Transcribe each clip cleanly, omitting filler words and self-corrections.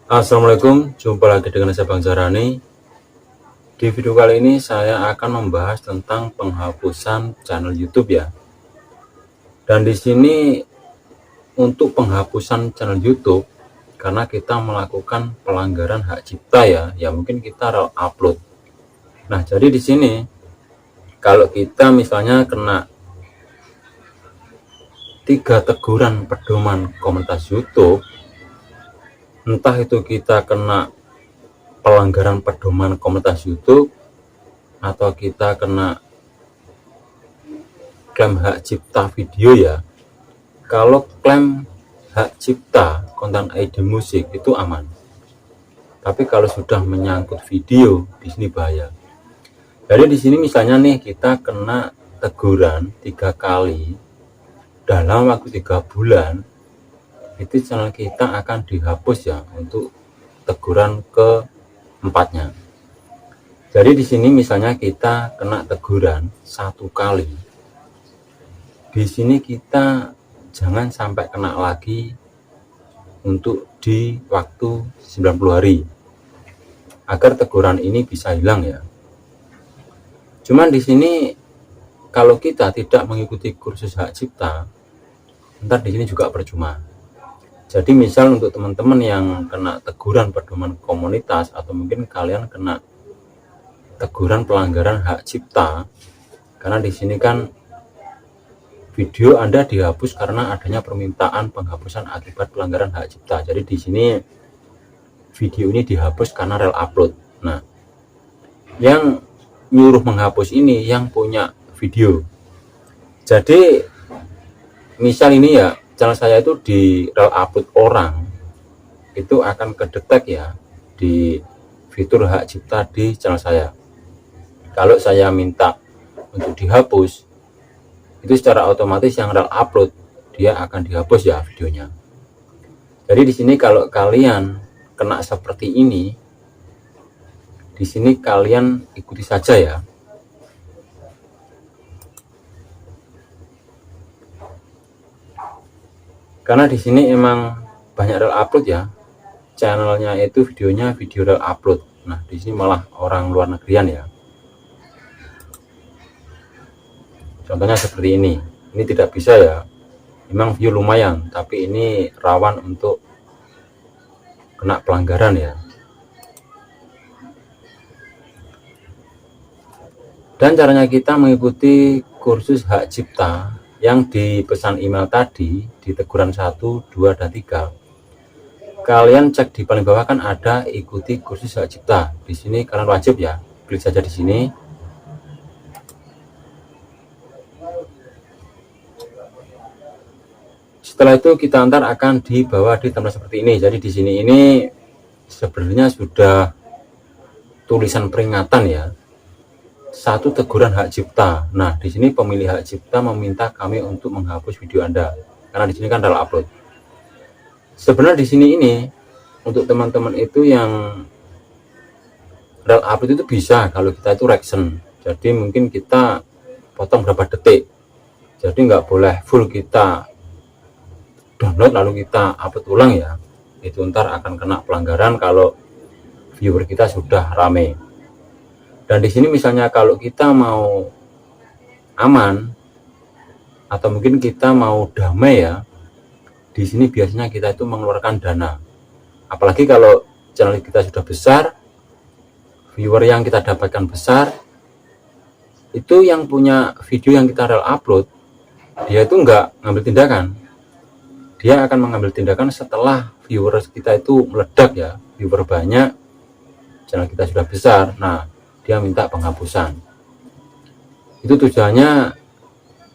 Assalamualaikum, jumpa lagi dengan saya Bang Zarani. Di video kali ini saya akan membahas tentang penghapusan channel YouTube ya. Dan di sini untuk penghapusan channel YouTube karena kita melakukan pelanggaran hak cipta ya mungkin kita upload. Nah, jadi di sini kalau kita misalnya kena 3 teguran pedoman komunitas YouTube, entah itu kita kena pelanggaran pedoman komunitas YouTube atau kita kena klaim hak cipta video ya. Kalau klaim hak cipta konten ID musik itu aman, tapi kalau sudah menyangkut video di sini bahaya. Jadi di sini misalnya nih kita kena teguran 3 kali dalam waktu 3 bulan, itu channel kita akan dihapus ya untuk teguran keempatnya. Jadi di sini misalnya kita kena teguran 1 kali, di sini kita jangan sampai kena lagi untuk di waktu 90 hari agar teguran ini bisa hilang ya. Cuman di sini kalau kita tidak mengikuti kursus hak cipta, ntar di sini juga percuma. Jadi misal untuk teman-teman yang kena teguran pedoman komunitas atau mungkin kalian kena teguran pelanggaran hak cipta, karena di sini kan video Anda dihapus karena adanya permintaan penghapusan akibat pelanggaran hak cipta. Jadi di sini video ini dihapus karena rel upload. Nah, yang nyuruh menghapus ini yang punya video. Jadi misal ini ya, channel saya itu di rel upload orang, itu akan kedetek ya di fitur hak cipta di channel saya. Kalau saya minta untuk dihapus, itu secara otomatis yang rel upload dia akan dihapus ya videonya. Jadi di sini kalau kalian kena seperti ini, di sini kalian ikuti saja ya. Karena di sini emang banyak rel upload ya. Channelnya itu videonya video rel upload. Nah, di sini malah orang luar negerian ya. Contohnya seperti ini. Ini tidak bisa ya. Memang view lumayan, tapi ini rawan untuk kena pelanggaran ya. Dan caranya kita mengikuti kursus hak cipta yang di pesan email tadi di teguran 1, 2, dan 3. Kalian cek di paling bawah kan ada ikuti kursus hak cipta. Di sini kalian wajib ya, klik saja di sini. Setelah itu kita antar akan dibawa di tempat seperti ini. Jadi di sini ini sebenarnya sudah tulisan peringatan ya. 1 teguran hak cipta. Nah, di sini pemilik hak cipta meminta kami untuk menghapus video Anda. Karena di sini kan adalah upload. Sebenarnya di sini ini untuk teman-teman itu yang rel upload itu bisa kalau kita itu reaction. Jadi mungkin kita potong berapa detik. Jadi nggak boleh full kita download lalu kita upload ulang ya. Itu ntar akan kena pelanggaran kalau viewer kita sudah rame. Dan di sini misalnya kalau kita mau aman atau mungkin kita mau damai ya, di sini biasanya kita itu mengeluarkan dana. Apalagi kalau channel kita sudah besar, viewer yang kita dapatkan besar, itu yang punya video yang kita rel upload, dia itu nggak ngambil tindakan. Dia akan mengambil tindakan setelah viewer kita itu meledak ya, viewer banyak, channel kita sudah besar. Nah, dia minta penghapusan. Itu tujuannya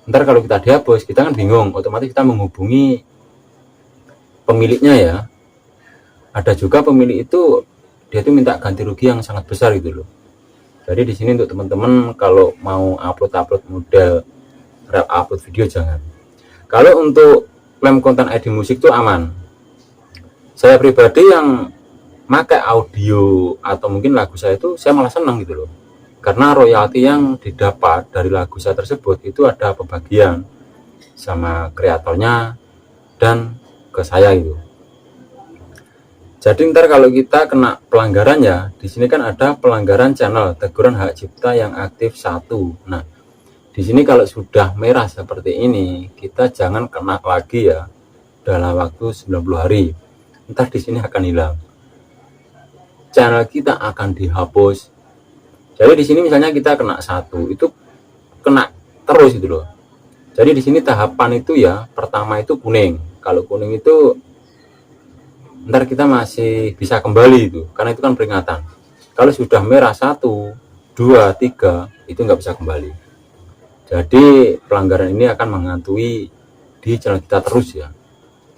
ntar kalau kita dihapus kita kan bingung, otomatis kita menghubungi pemiliknya ya. Ada juga pemilik itu dia itu minta ganti rugi yang sangat besar gitu loh. Jadi di sini untuk teman-teman kalau mau upload model rel upload video jangan. Kalau untuk klaim konten ID musik itu aman. Saya pribadi yang pakai audio atau mungkin lagu saya itu saya malah senang gitu loh, karena royalti yang didapat dari lagu saya tersebut itu ada pembagian sama kreatornya dan ke saya gitu. Jadi ntar kalau kita kena pelanggaran ya, di sini kan ada pelanggaran channel, teguran hak cipta yang aktif 1. Nah, di sini kalau sudah merah seperti ini, kita jangan kena lagi ya dalam waktu 90 hari. Ntar di sini akan hilang. Channel kita akan dihapus. Jadi di sini misalnya kita kena 1, itu kena terus itu loh. Jadi di sini tahapan itu ya, pertama itu kuning. Kalau kuning itu ntar kita masih bisa kembali itu, karena itu kan peringatan. Kalau sudah merah 1, 2, 3 itu nggak bisa kembali. Jadi pelanggaran ini akan menghantui di channel kita terus ya.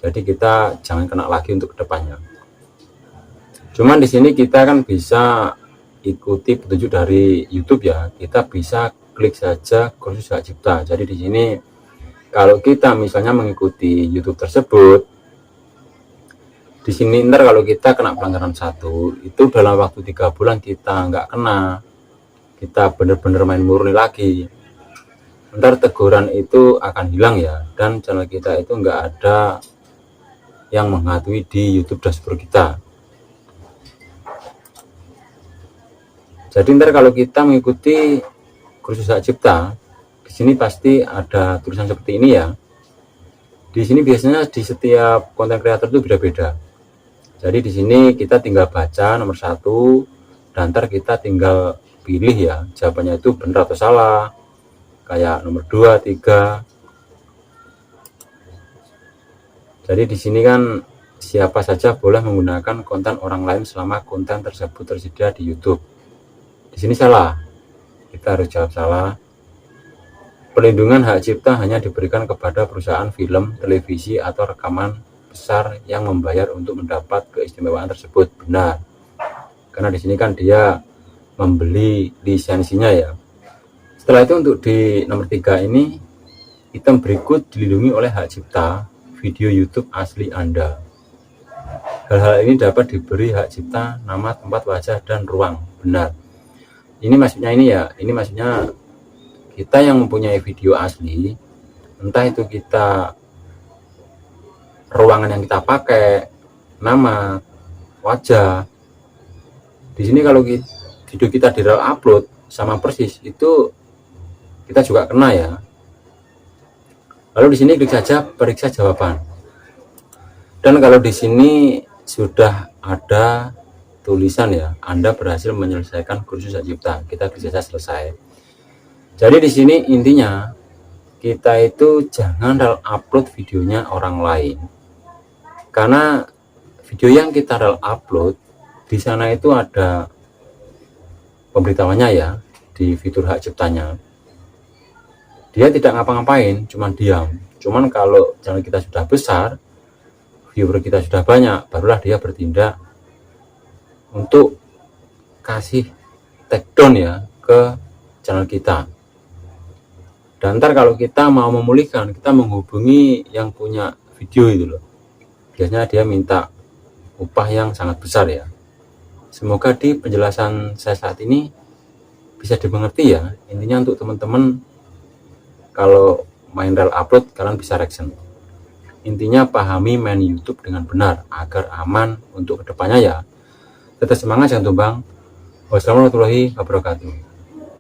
Jadi kita jangan kena lagi untuk kedepannya. Cuman di sini kita kan bisa ikuti petunjuk dari YouTube ya. Kita bisa klik saja kursus hak cipta. Jadi di sini kalau kita misalnya mengikuti YouTube tersebut, di sini ntar kalau kita kena pelanggaran 1, itu dalam waktu 3 bulan kita nggak kena, kita bener-bener main murni lagi, ntar teguran itu akan hilang ya, dan channel kita itu nggak ada yang menghantui di YouTube dashboard kita. Jadi ntar kalau kita mengikuti kursus hak cipta, di sini pasti ada tulisan seperti ini ya. Di sini biasanya di setiap konten kreator itu beda-beda. Jadi di sini kita tinggal baca nomor 1, dan ntar kita tinggal pilih ya jawabannya itu benar atau salah. Kayak nomor 2, 3. Jadi di sini kan siapa saja boleh menggunakan konten orang lain selama konten tersebut tersedia di YouTube. Di sini salah. Kita harus jawab salah. Pelindungan hak cipta hanya diberikan kepada perusahaan film, televisi, atau rekaman besar yang membayar untuk mendapat keistimewaan tersebut. Benar, karena di sini kan dia membeli lisensinya ya. Setelah itu untuk di nomor 3 ini, item berikut dilindungi oleh hak cipta video YouTube asli Anda. Hal-hal ini dapat diberi hak cipta nama, tempat, wajah, dan ruang. Benar. Ini maksudnya kita yang mempunyai video asli, entah itu kita ruangan yang kita pakai, nama, wajah. Di sini kalau video kita di upload sama persis itu kita juga kena ya. Lalu di sini klik saja periksa jawaban. Dan kalau di sini sudah ada tulisan ya, Anda berhasil menyelesaikan kursus hak cipta. Kita klik saja selesai. Jadi di sini intinya kita itu jangan upload videonya orang lain. Karena video yang kita upload di sana itu ada pemberitahuannya ya, di fitur hak ciptanya. Dia tidak ngapa-ngapain, cuman diam. Cuman kalau channel kita sudah besar, viewer kita sudah banyak, barulah dia bertindak untuk kasih takedown ya ke channel kita. Dan ntar kalau kita mau memulihkan, kita menghubungi yang punya video itu loh. Biasanya dia minta upah yang sangat besar ya. Semoga di penjelasan saya saat ini bisa dimengerti ya. Intinya untuk teman-teman kalau main reel upload, kalian bisa reaction. Intinya pahami main YouTube dengan benar agar aman untuk kedepannya ya. Tetap semangat, jangan tumbang. Wassalamualaikum warahmatullahi wabarakatuh.